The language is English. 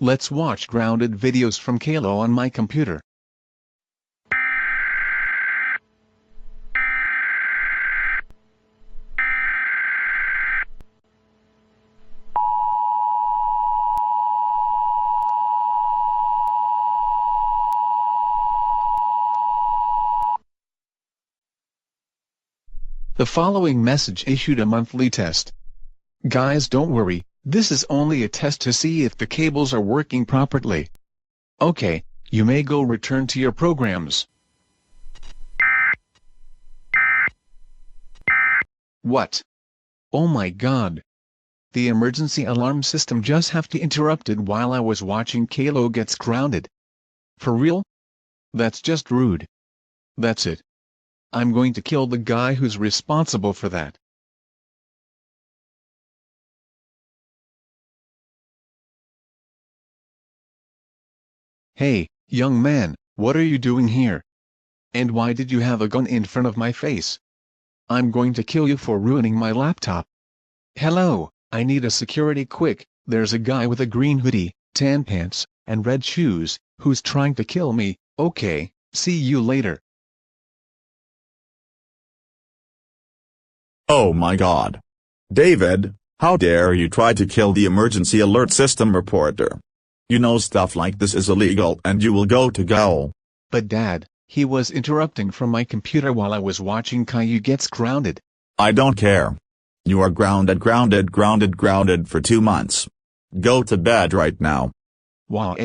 Let's watch grounded videos from Kalo on my computer. The following message issued a monthly test. Guys, don't worry, this is only a test to see if the cables are working properly. Okay, you may go return to your programs. What? Oh my god. The emergency alarm system just have to interrupted while I was watching Kalo gets grounded. For real? That's just rude. That's it. I'm going to kill the guy who's responsible for that. Hey, young man, what are you doing here? And why did you have a gun in front of my face? I'm going to kill you for ruining my laptop. Hello, I need a security quick. There's a guy with a green hoodie, tan pants, and red shoes, who's trying to kill me. Okay, see you later. Oh my god. David, how dare you try to kill the emergency alert system reporter? You know stuff like this is illegal and you will go to jail. But Dad, he was interrupting from my computer while I was watching Caillou gets grounded. I don't care. You are grounded for 2 months. Go to bed right now. Wow.